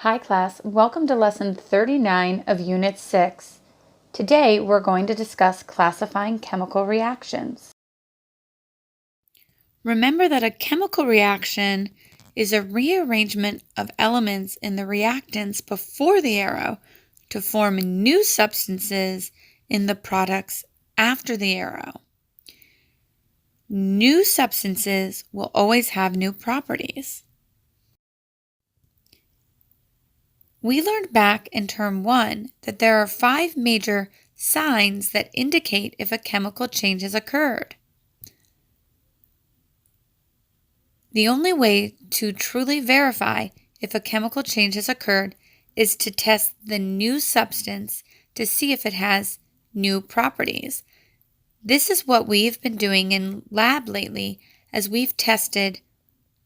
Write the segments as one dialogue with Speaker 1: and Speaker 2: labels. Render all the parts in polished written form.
Speaker 1: Hi class, welcome to lesson 39 of Unit 6. Today we're going to discuss classifying chemical reactions. Remember that a chemical reaction is a rearrangement of elements in the reactants before the arrow to form new substances in the products after the arrow. New substances will always have new properties. We learned back in Term 1 that there are 5 major signs that indicate if a chemical change has occurred. The only way to truly verify if a chemical change has occurred is to test the new substance to see if it has new properties. This is what we've been doing in lab lately as we've tested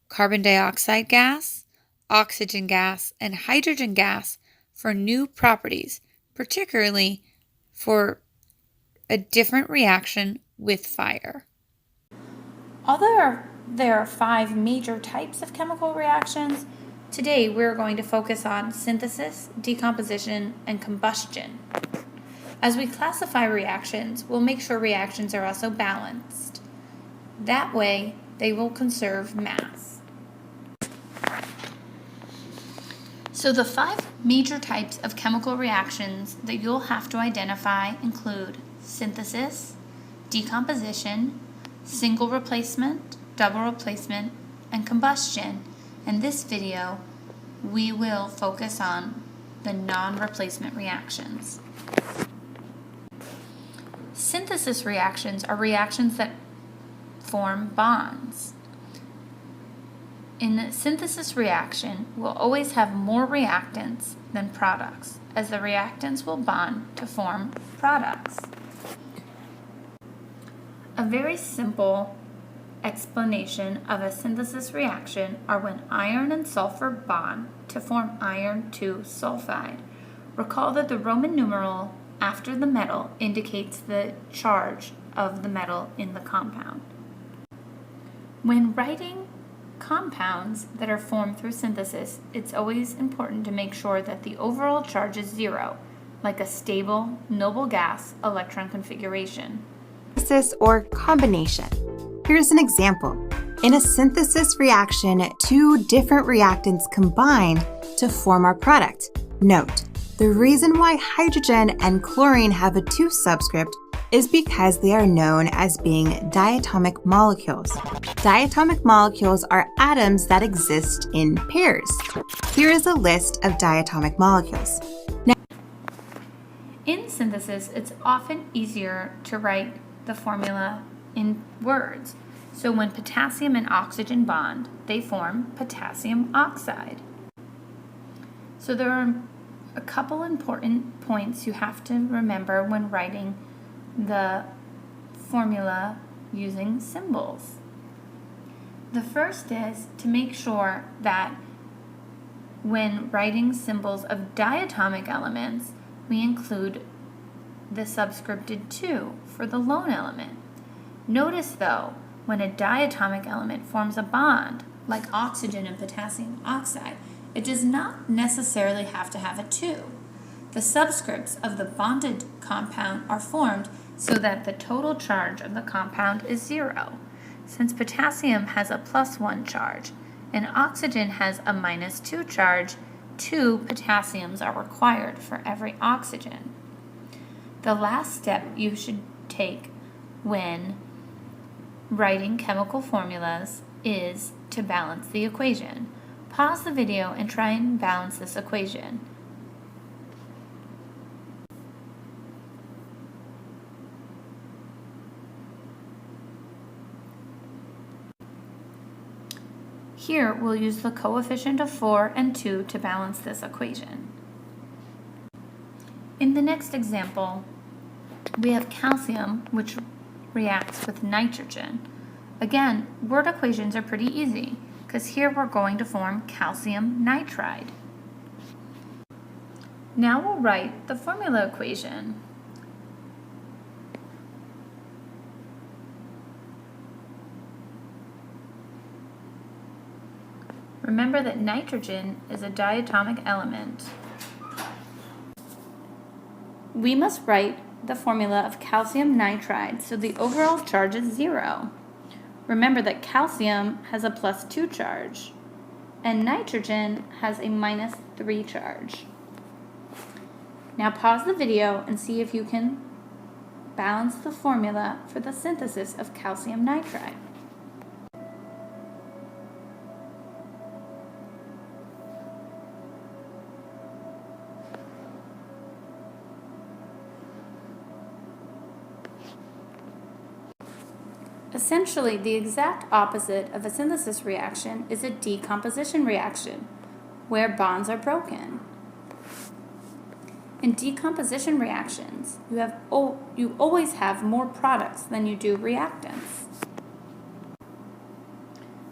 Speaker 1: carbon dioxide gas, oxygen gas, and hydrogen gas for new properties, particularly for a different reaction with fire. Although there are 5 major types of chemical reactions, today we're going to focus on synthesis, decomposition, and combustion. As we classify reactions, we'll make sure reactions are also balanced. That way, they will conserve mass. So the 5 major types of chemical reactions that you'll have to identify include synthesis, decomposition, single replacement, double replacement, and combustion. In this video, we will focus on the non-replacement reactions. Synthesis reactions are reactions that form bonds. In a synthesis reaction, we'll always have more reactants than products, as the reactants will bond to form products. A very simple explanation of a synthesis reaction are when iron and sulfur bond to form iron 2 sulfide. Recall that the Roman numeral after the metal indicates the charge of the metal in the compound. When writing compounds that are formed through synthesis, it's always important to make sure that the overall charge is 0, like a stable, noble gas electron configuration.
Speaker 2: Synthesis or combination. Here's an example. In a synthesis reaction, 2 different reactants combine to form our product. Note, the reason why hydrogen and chlorine have a 2 subscript is because they are known as being diatomic molecules. Diatomic molecules are atoms that exist in pairs. Here is a list of diatomic molecules.
Speaker 1: In synthesis, it's often easier to write the formula in words. So when potassium and oxygen bond, they form potassium oxide. So there are a couple important points you have to remember when writing the formula using symbols. The first is to make sure that when writing symbols of diatomic elements, we include the subscripted 2 for the lone element. Notice though, when a diatomic element forms a bond, like oxygen and potassium oxide, it does not necessarily have to have a 2. The subscripts of the bonded compound are formed so that the total charge of the compound is 0. Since potassium has a +1 charge and oxygen has a -2 charge, 2 potassiums are required for every oxygen. The last step you should take when writing chemical formulas is to balance the equation. Pause the video and try and balance this equation. Here, we'll use the coefficient of 4 and 2 to balance this equation. In the next example, we have calcium, which reacts with nitrogen. Again, word equations are pretty easy, because here we're going to form calcium nitride. Now we'll write the formula equation. Remember that nitrogen is a diatomic element. We must write the formula of calcium nitride so the overall charge is 0. Remember that calcium has a +2 charge and nitrogen has a -3 charge. Now pause the video and see if you can balance the formula for the synthesis of calcium nitride. Essentially, the exact opposite of a synthesis reaction is a decomposition reaction, where bonds are broken. In decomposition reactions, you always have more products than you do reactants.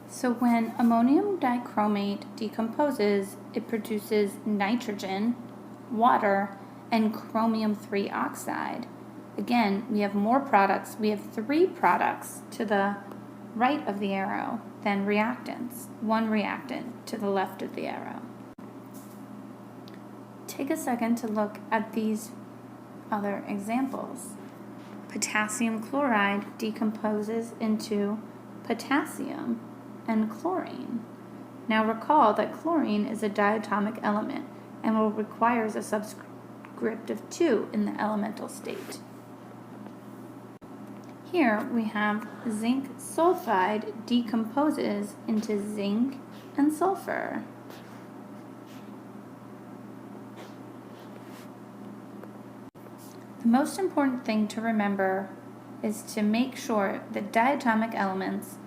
Speaker 1: So when ammonium dichromate decomposes, it produces nitrogen, water, and chromium-3 oxide. Again, we have more products. We have 3 products to the right of the arrow than reactants, 1 reactant to the left of the arrow. Take a second to look at these other examples. Potassium chloride decomposes into potassium and chlorine. Now recall that chlorine is a diatomic element and requires a subscript of 2 in the elemental state. Here we have zinc sulfide decomposes into zinc and sulfur. The most important thing to remember is to make sure that diatomic elements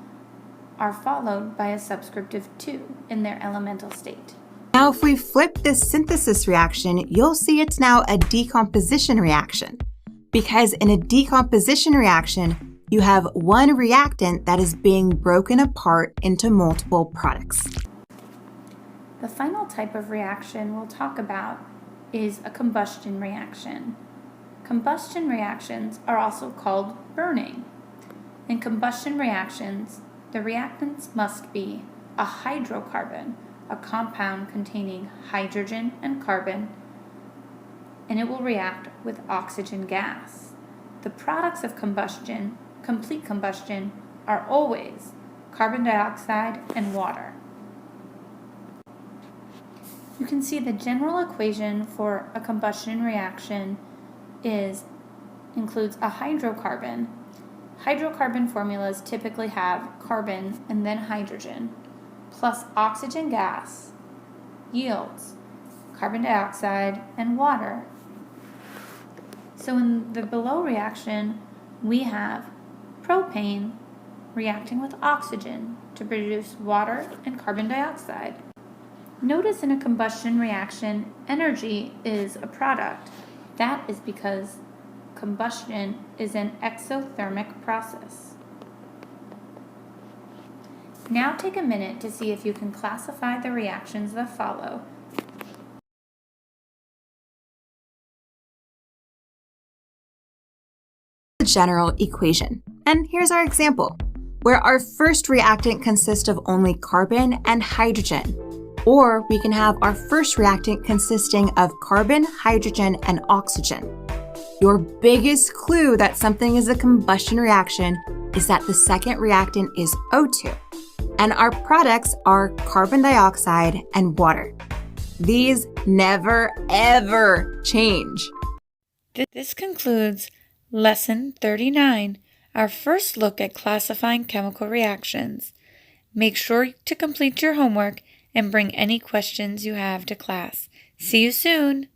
Speaker 1: are followed by a subscript of 2 in their elemental state.
Speaker 2: Now if we flip this synthesis reaction, you'll see it's now a decomposition reaction. Because in a decomposition reaction, you have one reactant that is being broken apart into multiple products.
Speaker 1: The final type of reaction we'll talk about is a combustion reaction. Combustion reactions are also called burning. In combustion reactions, the reactants must be a hydrocarbon, a compound containing hydrogen and carbon, and it will react with oxygen gas. The products of combustion, complete combustion, are always carbon dioxide and water. You can see the general equation for a combustion reaction includes a hydrocarbon. Hydrocarbon formulas typically have carbon and then hydrogen, plus oxygen gas yields carbon dioxide and water. So in the below reaction, we have propane reacting with oxygen to produce water and carbon dioxide. Notice in a combustion reaction, energy is a product. That is because combustion is an exothermic process. Now take a minute to see if you can classify the reactions that follow.
Speaker 2: The general equation. And here's our example, where our first reactant consists of only carbon and hydrogen. Or we can have our first reactant consisting of carbon, hydrogen, and oxygen. Your biggest clue that something is a combustion reaction is that the second reactant is O2, and our products are carbon dioxide and water. These never, ever change.
Speaker 1: This concludes Lesson 39, our first look at classifying chemical reactions. Make sure to complete your homework and bring any questions you have to class. See you soon!